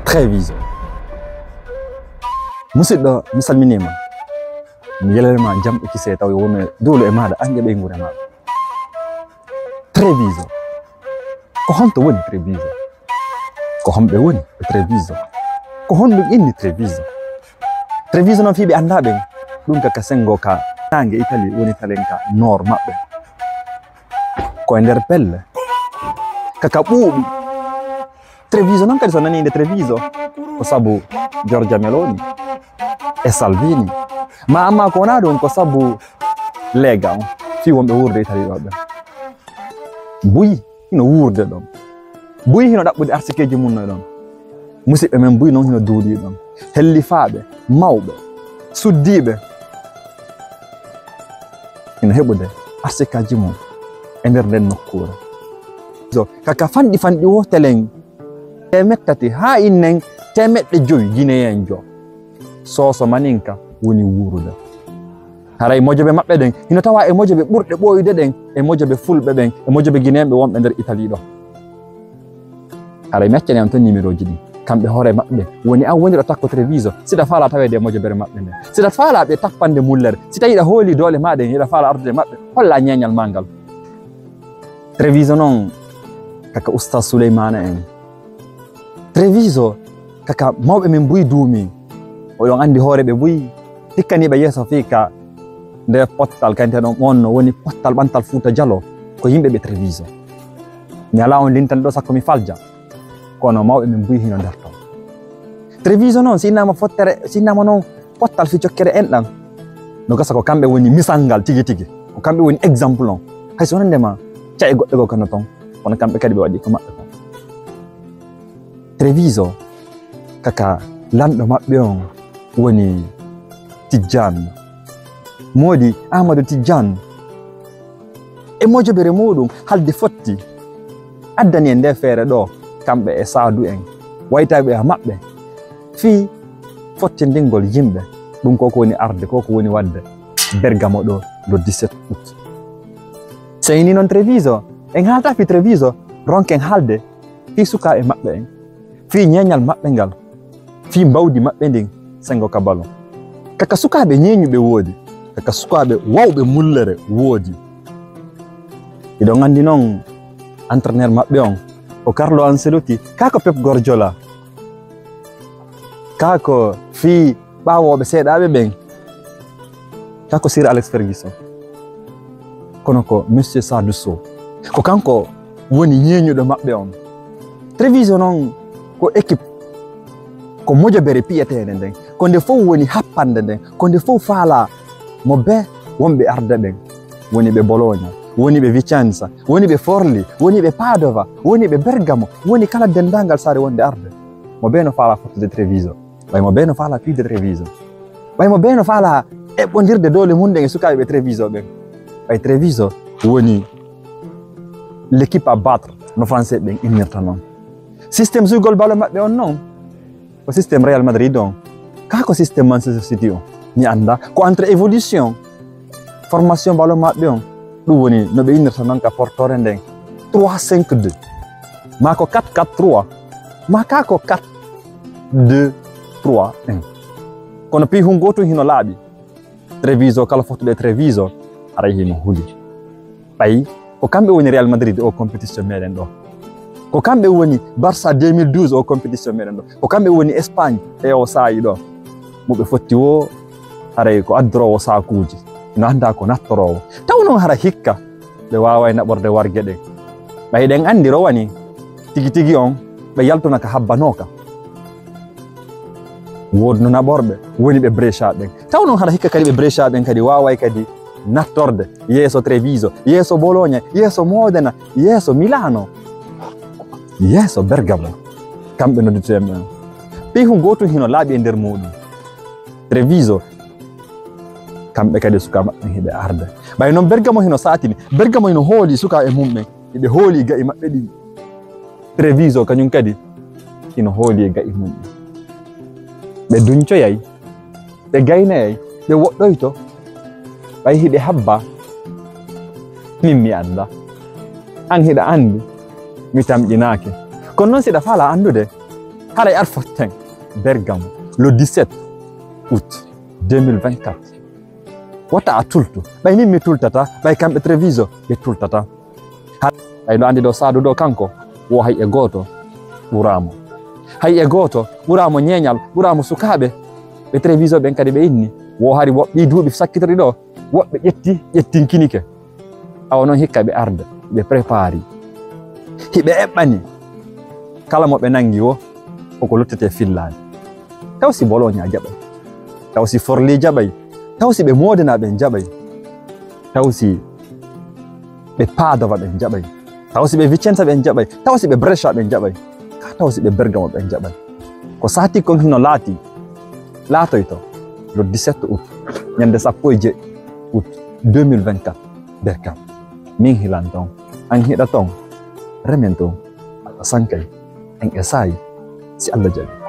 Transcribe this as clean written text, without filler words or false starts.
Treviso. Musidɗo mi salminima. Mi yelerema jam e kise taw woni dole e maada ande be ngure maada. Treviso. Ko honto woni Treviso? Ko hombe woni Treviso? Ko honɗum inni Treviso? Treviso non fiɓe andaɓe ɗum ka sengo ka tange Italie woni talenka nord maɓɓe. Ko e nder pelle kaka ɓuuɓi. Treviso non kadi so nani inde Treviso ko sabu Giorgia Meloni e Salvini, ma amma ko wona ɗum ko sabu Lega on fi wonɓe wurde Italie ɗo ɓe. Buyi hino wurde ɗon, buyi hino ɗaɓɓude arsikeji mum ɗon, musidɓe men buyi noon hino duuɗi ɗon, hellifaɓe mawɓe suddiɓe hino heɓude arsikaji mum e nder nden nokkure. Kaka fanɗi fanɗi wotelen temettati ha innen temeɗɗe joyi Guinéen jo soso maninka woni wurude. Haray mojoɓe maɓɓe ɗen hino tawa e mojoɓe ɓurɗe ɓoyde ɗen e mojoɓe fulɓe ɓen e mojoɓe Guinéen ɓe wonɓe nder Italie ɗo. Haray mi accani am ton numéro ji ɗi kamɓe hoore maɓɓe woni an woni ɗo takko Treviso siɗa faala tawede e mojobere maɓɓe nden siɗa faala ɓe tappande mullere si tawi ɗa hooli doole maɗen yiɗa faala ardude maɓɓe holla ñeñal ma ngal. Treviso noon kaka Oustaz Souleymana en, Treviso kaka mawɓe men buyi duumi oɗon andi hoore ɓe buyi hikkaniɓe yeeso fi ka nde pottal kanteɗon on woni pottal ɓantal Fouta Diallo ko yimɓe ɓe Treviso. Mi ala on lintan ɗo sakko mi falja kono mawɓe men buyi hino nder ton. Treviso noon si innama fottere si innama noon pottal fi jokkere en ɗan no gasa ko kamɓe woni misal ngal tigi tigi ko kamɓe woni exemple on hay so wonandema ca e goɗɗe go kono ton kono kamɓe kadi ɓe waɗi ko maɓɓe ton. Treviso kaka lanɗo maɓɓe on woni Tidjane Modi Amadou Tidjane e mojobere muɗum halde fotti addani en nde feere ɗo kamɓe e Sadou en waytaɓe e maɓɓe fi fottindingol yimɓe ɗum koko woni arde koko woni wadde Bergamo ɗo le 17 août. Seyni noon Treviso en haalta fi Treviso ronken haalde fi sukaɓe maɓɓe en fi ñeñal maɓɓe ngal fi mbawdi maɓɓe ndin sengo ka ballon kaka sukaɓe ñeñuɓe woodi kaka sukaɓe wawɓe mullere woodi. Iɗon andi noon entraîneur maɓɓe on o Carlo Ancelotti kako Pep Guardiola kako fi ɓawoɓe seeɗaɓe ɓen kako Sir Alex Ferguson kono ko Monsieur Sadou Sow ko kanko woni ñeñuɗo maɓɓe on. Treviso noon ko équipe ko mojobere piyetede nden ko nde fof woni happande nden ko nde fof faala mo be wonɓe arde ɓen woni ɓe Bologna woni ɓe Vicenza woni ɓe Forli woni ɓe Padova woni ɓe Bergamo woni kala dendangal saare wonde arde mo be no faala fottude Treviso ɓay mo be no faala piide Treviso ɓay mo be no faala eɓɓodirde doole munde e sukaɓe ɓe Treviso ɓen. Ɓay Treviso woni l'équipe à battre no français ɓen innirta noon. Systéme sugol ballon maɓɓe on noon ko systéme Real Madrid on ka ko systéme Manchester City on mi anda ko entre évolution formation ballon maɓɓe on ɗum woni no ɓe innirta noon ka portore nden 3-5-2 ma ko 4-4-3 ma ka ko 4-2-3-1 kono pi hun gotum hino laaɓi. Treviso kala fottuɗe Treviso aray hino huuli ɓayi ko kamɓe woni Real Madrid o compétition meɗen ɗo ko kamɓe woni Barça 2012 o compétition meɗen ɗo ko kamɓe woni Espagne e o saayi ɗo moɓe fotti wo haray ko addorowo sakuji no anda ko nattorowo taw noon hara hikka ɓe wawa naɓorde wargue ɗen ɓay ɗen andi rowani tigi tigi on ɓe yaltuna ka habbanoka wodno naɓorɓe woni ɓe Brescia ɓen taw noon hara hikka kadi ɓe Brescia ɓen kadi waway kadi nattorde yeeso Treviso yeeso Bologna yeeso Modena yeeso Milano yeeso Bergamo kamɓe nodduteɓe on ɓi hu gotum hino laaɓi e nder muɗum. Treviso kamɓe kadi suka maɓɓe hiɓe arde ɓay noon Bergamo hino satini Bergamo hino hooli suka e mumɓe hiɓe hooli ga'i maɓɓe ɗi. Treviso kañum kadi hino hooli e ga'i mumɓe ɓe duñcoyay ɓe gaynayay ɓe woɗɗoyto ɓay hiɓe habba min mi anda an hiɗa andi mi tamƴinaake kono noon siɗa faala anndude haɗa e arfoten Bergamo le 17 août 2024 wata a tultu ɓay min mi tultata ɓay kamɓe Treviso ɓe tultata ɓay no andi ɗo Saadu ɗo kanko wo hay e gooto ɓuramo hay e gooto ɓuramo ñeeñal ɓuramo sukaaɓe ɓe Treviso ɓen kadi ɓe inni wo hari woɓɓi duuɓi sakkitori ɗo woɓɓe ƴettinkinike awa noon hikka ɓe arda ɓe prépari hiɓe eɓɓani kala mo ɓe nangi o koko luttete fillade taw si Bologna jaɓay taw si Forlì jaɓay taw si ɓe Modena ɓen jaɓay taw si ɓe Padova ɓen jaɓay taw si ɓe Vicenza ɓen jaɓay taw si ɓe Brescia ɓen jaɓay ka taw si ɓe Bergamo ɓen jaɓay ko sati kon hino laati laatoyto le 17 août ñande 17 août 2024 Bergamo min hilan ton an hiɗa ton remen ton Allah sankay en e saayi si Allah jaɓi